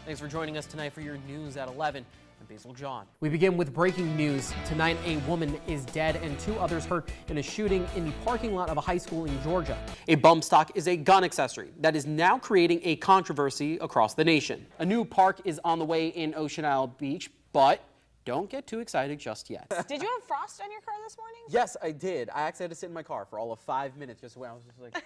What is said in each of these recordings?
Thanks for joining us tonight for your news at 11. I'm Basil John. We begin with breaking news. Tonight, a woman is dead and 2 others hurt in a shooting in the parking lot of a high school in Georgia. A bump stock is a gun accessory that is now creating a controversy across the nation. A new park is on the way in Ocean Isle Beach, but don't get too excited just yet. Did you have frost on your car this morning? Yes, I did. I actually had to sit in my car for all of 5 minutes just when I was just like...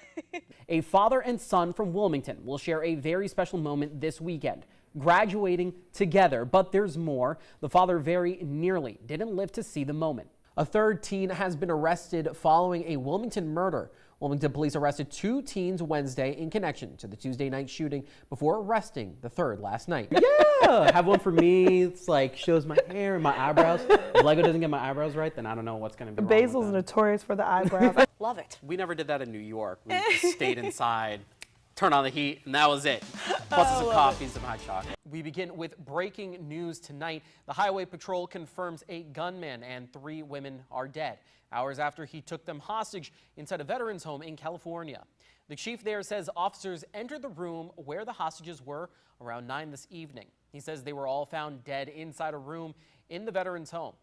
A father and son from Wilmington will share a very special moment this weekend, graduating together. But there's more. The father very nearly didn't live to see the moment. A third teen has been arrested following a Wilmington murder. Wilmington police arrested 2 teens Wednesday in connection to the Tuesday night shooting before arresting the third last night. Yeah, have one for me. It's like shows my hair and my eyebrows. If Lego doesn't get my eyebrows right, then I don't know what's going to be wrong Basil's with that. notorious for the eyebrows. Love it. We never did that in New York. We just stayed inside, turned on the heat, and that was it. Plus some coffee, some hot chocolate. We begin with breaking news tonight. The Highway Patrol confirms a gunman and 3 women are dead, hours after he took them hostage inside a veterans home in California. The chief there says officers entered the room where the hostages were around 9 this evening. He says they were all found dead inside a room in the veterans home.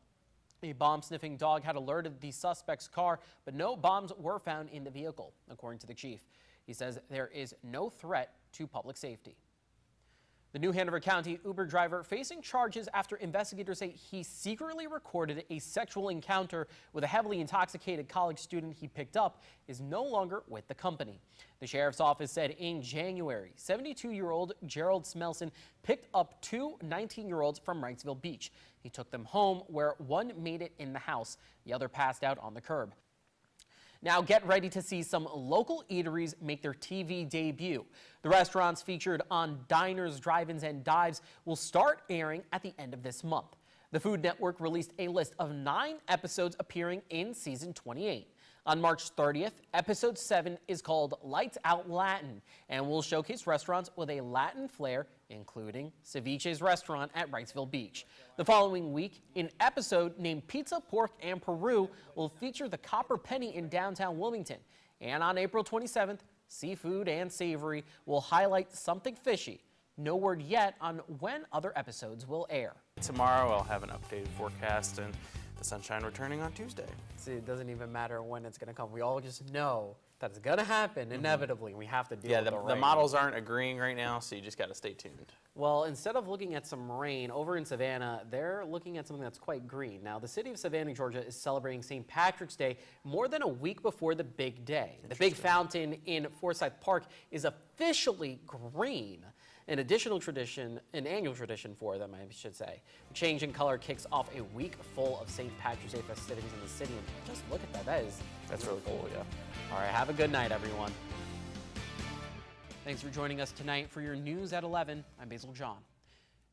A bomb-sniffing dog had alerted the suspect's car, but no bombs were found in the vehicle, according to the chief. He says there is no threat to public safety. The New Hanover County Uber driver facing charges after investigators say he secretly recorded a sexual encounter with a heavily intoxicated college student he picked up is no longer with the company. The sheriff's office said in January, 72-year-old Gerald Smelson picked up 2 19-year-olds from Wrightsville Beach. He took them home where one made it in the house. The other passed out on the curb. Now get ready to see some local eateries make their TV debut. The restaurants featured on Diners, Drive-Ins, and Dives will start airing at the end of this month. The Food Network released a list of 9 episodes appearing in season 28. On March 30th, episode 7 is called Lights Out Latin and will showcase restaurants with a Latin flair, including Ceviche's restaurant at Wrightsville Beach. The following week, an episode named Pizza, Pork, and Peru will feature the Copper Penny in downtown Wilmington. And on April 27th, Seafood and Savory will highlight something fishy. No word yet on when other episodes will air. Tomorrow I'll have an updated forecast and the sunshine returning on Tuesday. See, it doesn't even matter when it's going to come. We all just know that it's going to happen inevitably. We have to deal with the rain. The models aren't agreeing right now, so you just got to stay tuned. Well, instead of looking at some rain over in Savannah, they're looking at something that's quite green. Now, the city of Savannah, Georgia is celebrating St. Patrick's Day more than a week before the big day. The big fountain in Forsyth Park is officially green. An annual tradition for them, I should say. The change in color kicks off a week full of St. Patrick's Day festivities in the city. And just look at that. That's really cool, yeah. All right, have a good night, everyone. Thanks for joining us tonight for your news at 11. I'm Basil John.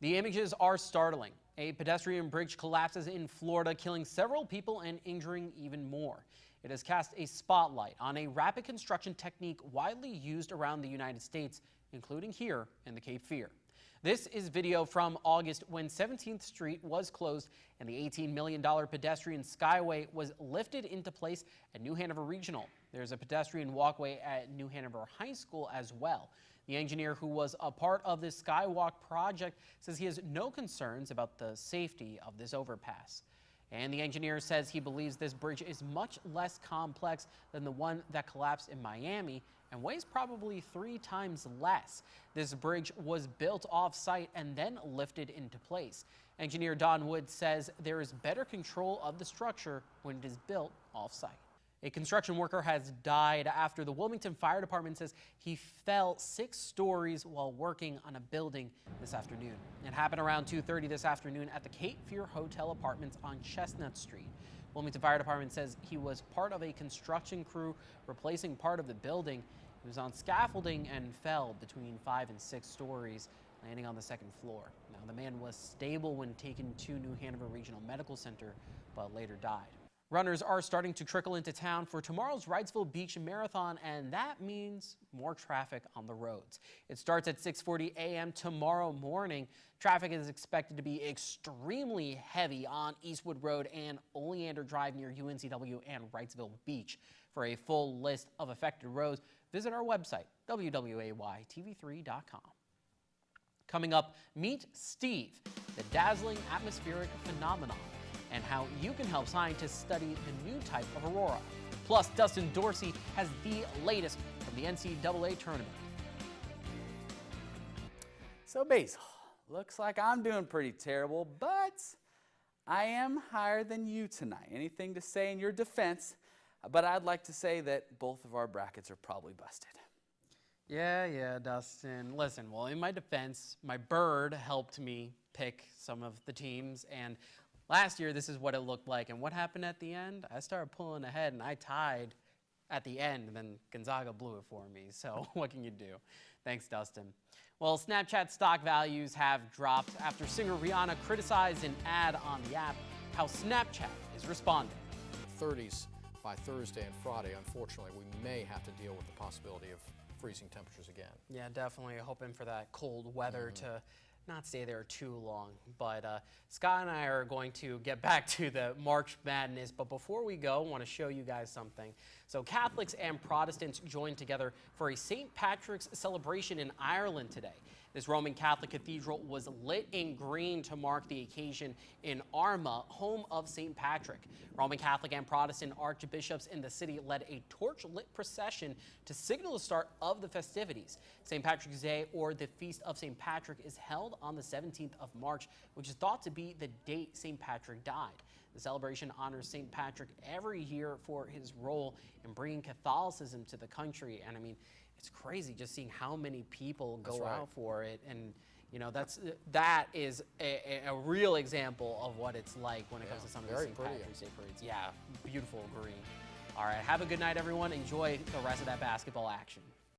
The images are startling. A pedestrian bridge collapses in Florida, killing several people and injuring even more. It has cast a spotlight on a rapid construction technique widely used around the United States, including here in the Cape Fear. This is video from August when 17th Street was closed and the $18 million pedestrian skyway was lifted into place at New Hanover Regional. There's a pedestrian walkway at New Hanover High School as well. The engineer who was a part of this skywalk project says he has no concerns about the safety of this overpass. And the engineer says he believes this bridge is much less complex than the one that collapsed in Miami and weighs probably 3 times less. This bridge was built off-site and then lifted into place. Engineer Don Wood says there is better control of the structure when it is built off-site. A construction worker has died after the Wilmington Fire Department says he fell 6 stories while working on a building this afternoon. It happened around 2:30 this afternoon at the Cape Fear Hotel Apartments on Chestnut Street. Wilmington Fire Department says he was part of a construction crew replacing part of the building. He was on scaffolding and fell between 5 and 6 stories, landing on the 2nd floor. Now, the man was stable when taken to New Hanover Regional Medical Center, but later died. Runners are starting to trickle into town for tomorrow's Wrightsville Beach Marathon, and that means more traffic on the roads. It starts at 6:40 a.m. tomorrow morning. Traffic is expected to be extremely heavy on Eastwood Road and Oleander Drive near UNCW and Wrightsville Beach. For a full list of affected roads, visit our website, wwaytv3.com. Coming up, meet Steve, the dazzling atmospheric phenomenon, and how you can help scientists study the new type of aurora. Plus, Dustin Dorsey has the latest from the NCAA tournament. So Basil, looks like I'm doing pretty terrible, but I am higher than you tonight. Anything to say in your defense? But I'd like to say that both of our brackets are probably busted. Yeah, Dustin. Listen, well, in my defense, my bird helped me pick some of the teams, and last year this is what it looked like. And what happened at the end? I started pulling ahead, and I tied at the end, and then Gonzaga blew it for me. So what can you do? Thanks, Dustin. Well, Snapchat stock values have dropped after singer Rihanna criticized an ad on the app. How Snapchat is responding. 30s by Thursday and Friday. Unfortunately, we may have to deal with the possibility of freezing temperatures again. Yeah, definitely hoping for that cold weather to not stay there too long. But Scott and I are going to get back to the March Madness. But before we go, I want to show you guys something. So Catholics and Protestants joined together for a St. Patrick's celebration in Ireland today. This Roman Catholic cathedral was lit in green to mark the occasion in Armagh, home of St. Patrick. Roman Catholic and Protestant archbishops in the city led a torch-lit procession to signal the start of the festivities. St. Patrick's Day, or the Feast of St. Patrick, is held on the 17th of March, which is thought to be the date St. Patrick died. The celebration honors St. Patrick every year for his role in bringing Catholicism to the country. And I mean, it's crazy just seeing how many people go out for it. And, you know, that is a real example of what it's like when it comes to some of the St. Patrick's Day parades. Yeah, beautiful green. All right, have a good night, everyone. Enjoy the rest of that basketball action.